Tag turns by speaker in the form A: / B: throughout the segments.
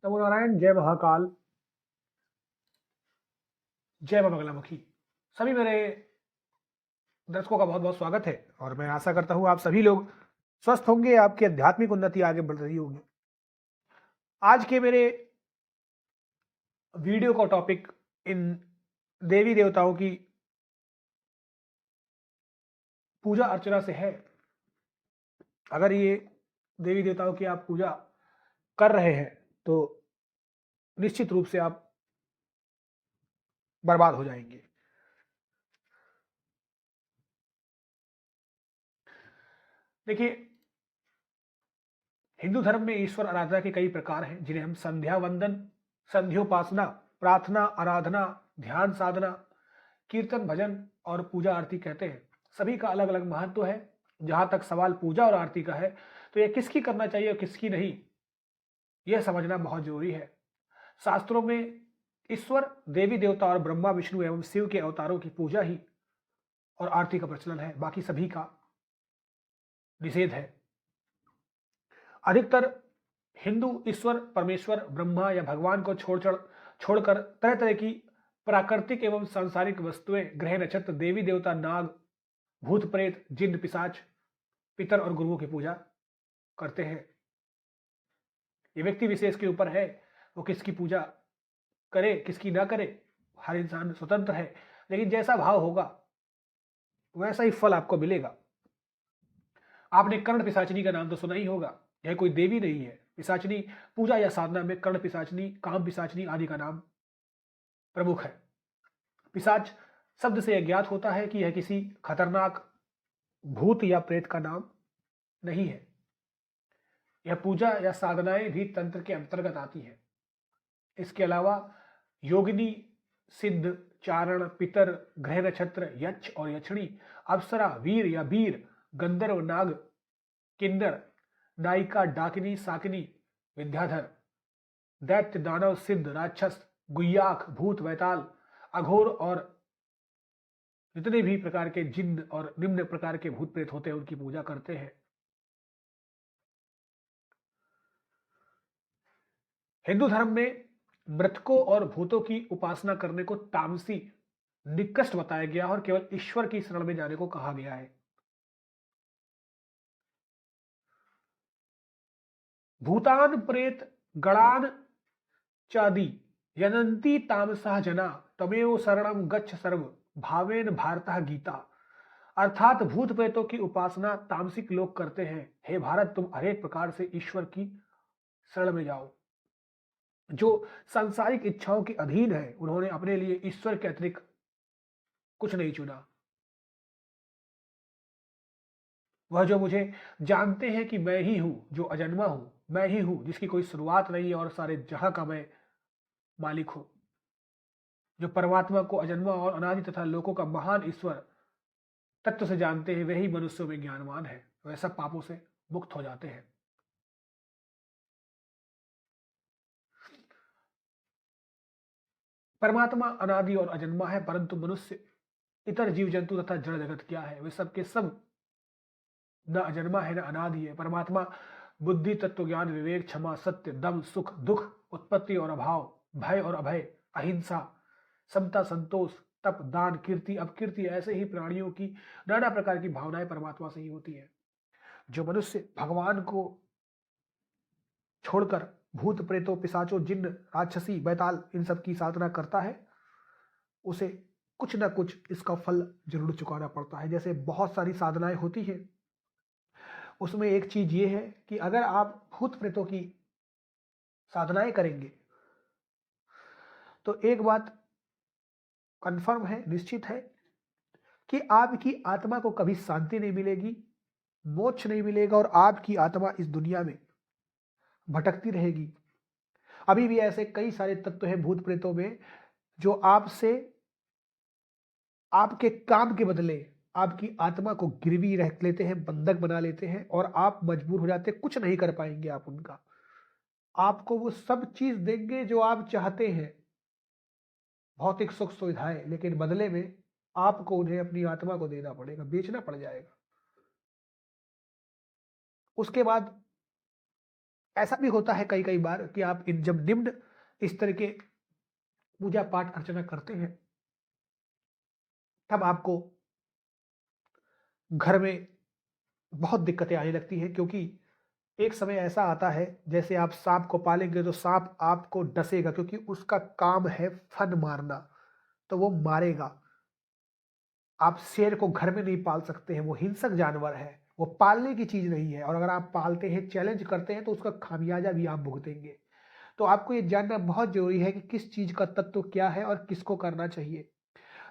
A: नमो नारायण, जय महाकाल, जय मां बगलामुखी। सभी मेरे दर्शकों का बहुत बहुत स्वागत है और मैं आशा करता हूं आप सभी लोग स्वस्थ होंगे, आपकी आध्यात्मिक उन्नति आगे बढ़ रही होगी। आज के मेरे वीडियो का टॉपिक इन देवी देवताओं की पूजा अर्चना से है। अगर ये देवी देवताओं की आप पूजा कर रहे हैं तो निश्चित रूप से आप बर्बाद हो जाएंगे। देखिए, हिंदू धर्म में ईश्वर आराधना के कई प्रकार हैं, जिन्हें हम संध्या वंदन, संध्योपासना, प्रार्थना, आराधना, ध्यान साधना, कीर्तन, भजन और पूजा आरती कहते हैं। सभी का अलग अलग महत्व है। जहां तक सवाल पूजा और आरती का है, तो यह किसकी करना चाहिए और किसकी नहीं, यह समझना बहुत जरूरी है। शास्त्रों में ईश्वर, देवी देवता और ब्रह्मा, विष्णु एवं शिव के अवतारों की पूजा ही और आरती का प्रचलन है, बाकी सभी का निषेध है। अधिकतर हिंदू ईश्वर, परमेश्वर, ब्रह्मा या भगवान को छोड़कर तरह तरह की प्राकृतिक एवं सांसारिक वस्तुएं, ग्रह, नक्षत्र, देवी देवता, नाग, भूत प्रेत, जिन्न, पिशाच, पितर और गुरुओं की पूजा करते हैं। ये व्यक्ति विशेष के ऊपर है, वो किसकी पूजा करे किसकी ना करे, हर इंसान स्वतंत्र है। लेकिन जैसा भाव होगा वैसा ही फल आपको मिलेगा। आपने कर्ण पिशाचिनी का नाम तो सुना ही होगा। यह कोई देवी नहीं है। पिशाचिनी पूजा या साधना में कर्ण पिशाचिनी, काम पिशाचिनी आदि का नाम प्रमुख है। पिशाच शब्द से यह ज्ञात होता है कि यह किसी खतरनाक भूत या प्रेत का नाम नहीं है। यह पूजा या साधनाएं भी तंत्र के अंतर्गत आती है। इसके अलावा योगिनी, सिद्ध, चारण, पितर, ग्रह, नक्षत्र, यक्ष और यक्षिणी, अप्सरा, वीर या वीर, गंधर्व, नाग, किन्नर, नायिका, डाकिनी, साकिनी, विद्याधर, दैत्य, दानव, सिद्ध, राक्षस, गुय्याक, भूत, वैताल, अघोर और जितने भी प्रकार के जिन्न और निम्न प्रकार के भूत प्रेत होते हैं उनकी पूजा करते हैं। हिंदू धर्म में मृतकों और भूतों की उपासना करने को तामसी, निकृष्ट बताया गया और केवल ईश्वर की शरण में जाने को कहा गया है। भूतान, प्रेत, गणान चादि यनंती तामसः जना तमेव शरणम गच्छ सर्व भावेन भारतः गीता। अर्थात भूत प्रेतों की उपासना तामसिक लोग करते हैं। हे भारत, तुम हरेक प्रकार से ईश्वर की शरण में जाओ। जो सांसारिक इच्छाओं के अधीन है, उन्होंने अपने लिए ईश्वर के अतिरिक्त कुछ नहीं चुना। वह जो मुझे जानते हैं कि मैं ही हूं, जो अजन्मा हूं, मैं ही हूं, जिसकी कोई शुरुआत नहीं और सारे जहां का मैं मालिक हूं। जो परमात्मा को अजन्मा और अनादि तथा लोकों का महान ईश्वर तत्व से जानते हैं, वही मनुष्यों में ज्ञानवान है। वह सब पापों से मुक्त हो जाते हैं। परमात्मा अनादि और अजन्मा है, परंतु मनुष्य, इतर जीव जंतु तथा जड़ जगत क्या है, वे सब के सब न अजन्मा है न अनादि है। परमात्मा बुद्धि, तत्व ज्ञान, विवेक, क्षमा, सत्य, दम, सुख, दुख, उत्पत्ति और अभाव, भय और अभय, अहिंसा, समता, संतोष, तप, दान, कीर्ति, अपकीर्ति, ऐसे ही प्राणियों की नाना प्रकार की भावनाएं परमात्मा से ही होती है। जो मनुष्य भगवान को छोड़कर भूत प्रेतों, पिशाचों, जिन्न, राक्षसी, बैताल इन सब की साधना करता है, उसे कुछ ना कुछ इसका फल जरूर चुकाना पड़ता है। जैसे बहुत सारी साधनाएं होती हैं, उसमें एक चीज ये है कि अगर आप भूत प्रेतों की साधनाएं करेंगे तो एक बात कंफर्म है, निश्चित है कि आपकी आत्मा को कभी शांति नहीं मिलेगी, मोक्ष नहीं मिलेगा और आपकी आत्मा इस दुनिया में भटकती रहेगी। अभी भी ऐसे कई सारे तत्व हैं भूत प्रेतों में, जो आपसे आपके काम के बदले आपकी आत्मा को गिरवी रख लेते हैं, बंधक बना लेते हैं और आप मजबूर हो जाते हैं, कुछ नहीं कर पाएंगे आप उनका। आपको वो सब चीज देंगे जो आप चाहते हैं, भौतिक सुख सुविधाएं, लेकिन बदले में आपको उन्हें अपनी आत्मा को देना पड़ेगा, बेचना पड़ जाएगा। उसके बाद ऐसा भी होता है कई कई बार कि आप इन जब निम्न इस तरह के पूजा पाठ अर्चना करते हैं, तब आपको घर में बहुत दिक्कतें आने लगती हैं, क्योंकि एक समय ऐसा आता है जैसे आप सांप को पालेंगे तो सांप आपको डसेगा, क्योंकि उसका काम है फन मारना, तो वो मारेगा। आप शेर को घर में नहीं पाल सकते हैं, वो हिंसक जानवर है, वो पालने की चीज नहीं है, और अगर आप पालते हैं, चैलेंज करते हैं, तो उसका खामियाजा भी आप भुगतेंगे। तो आपको ये जानना बहुत जरूरी है कि किस चीज का तत्व क्या है और किसको करना चाहिए।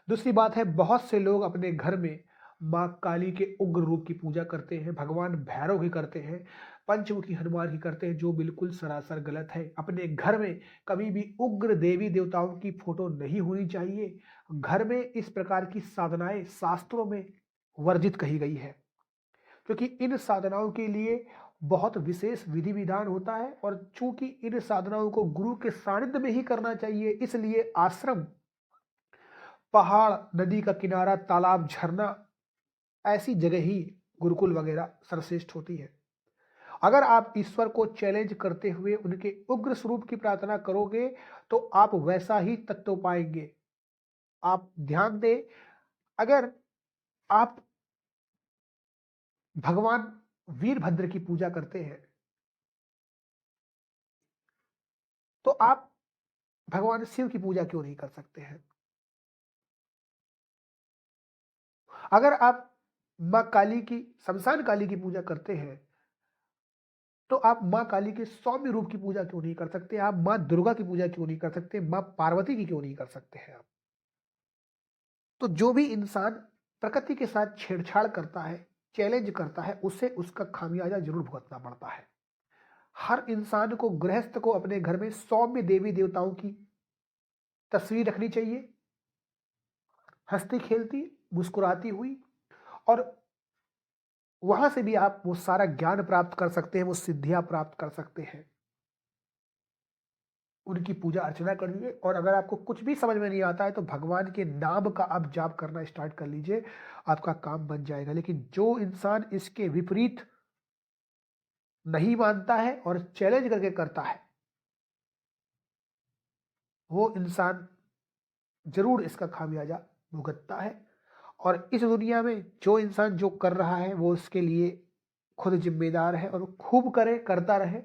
A: दूसरी बात है, बहुत से लोग अपने घर में माँ काली के उग्र रूप की पूजा करते हैं, भगवान भैरव की करते हैं, पंचमुखी हनुमान की करते हैं, जो बिल्कुल सरासर गलत है। अपने घर में कभी भी उग्र देवी देवताओं की फोटो नहीं होनी चाहिए। घर में इस प्रकार की साधनाएं शास्त्रों में वर्जित कही गई है, क्योंकि इन साधनाओं के लिए बहुत विशेष विधि विधान होता है, और चूंकि इन साधनाओं को गुरु के सानिध्य में ही करना चाहिए, इसलिए आश्रम, पहाड़, नदी का किनारा, तालाब, झरना, ऐसी जगह ही गुरुकुल वगैरह सर्वश्रेष्ठ होती है। अगर आप ईश्वर को चैलेंज करते हुए उनके उग्र स्वरूप की प्रार्थना करोगे, तो आप वैसा ही तत्व पाएंगे। आप ध्यान दें, अगर आप भगवान वीरभद्र की पूजा करते हैं, तो आप भगवान शिव की पूजा क्यों नहीं कर सकते हैं? अगर आप माँ काली की, शमशान काली की पूजा करते हैं, तो आप माँ काली के सौम्य रूप की पूजा क्यों नहीं कर सकते? आप माँ दुर्गा की पूजा क्यों नहीं कर सकते? माँ पार्वती की क्यों नहीं कर सकते हैं आप? तो जो भी इंसान प्रकृति के साथ छेड़छाड़ करता है, चैलेंज करता है, उसे उसका खामियाजा जरूर भुगतना पड़ता है। हर इंसान को, गृहस्थ को, अपने घर में सौम्य देवी देवताओं की तस्वीर रखनी चाहिए, हंसती खेलती, मुस्कुराती हुई, और वहां से भी आप वो सारा ज्ञान प्राप्त कर सकते हैं, वो सिद्धियां प्राप्त कर सकते हैं। उनकी पूजा अर्चना करिए, और अगर आपको कुछ भी समझ में नहीं आता है, तो भगवान के नाम का आप जाप करना स्टार्ट कर लीजिए, आपका काम बन जाएगा। लेकिन जो इंसान इसके विपरीत नहीं मानता है और चैलेंज करके करता है, वो इंसान जरूर इसका खामियाजा भुगतता है। और इस दुनिया में जो इंसान जो कर रहा है, वो उसके लिए खुद जिम्मेदार है, और वो खूब करे, करता रहे,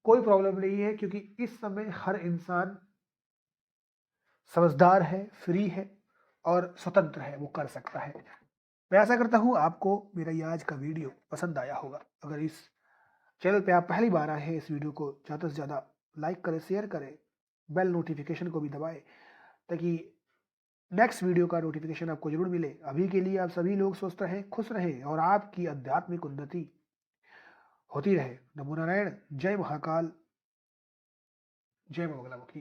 A: कोई प्रॉब्लम नहीं है, क्योंकि इस समय हर इंसान समझदार है, फ्री है, और स्वतंत्र है, वो कर सकता है। मैं आशा करता हूँ आपको मेरा ये आज का वीडियो पसंद आया होगा। अगर इस चैनल पे आप पहली बार आए हैं, इस वीडियो को ज़्यादा से ज़्यादा लाइक करें, शेयर करें, बेल नोटिफिकेशन को भी दबाएं, ताकि नेक्स्ट वीडियो का नोटिफिकेशन आपको जरूर मिले। अभी के लिए आप सभी लोग स्वस्थ रहें, खुश रहें, और आपकी आध्यात्मिक उन्नति होती रहे। नमो नारायण। जय महाकाल, जय मंगलामुखी।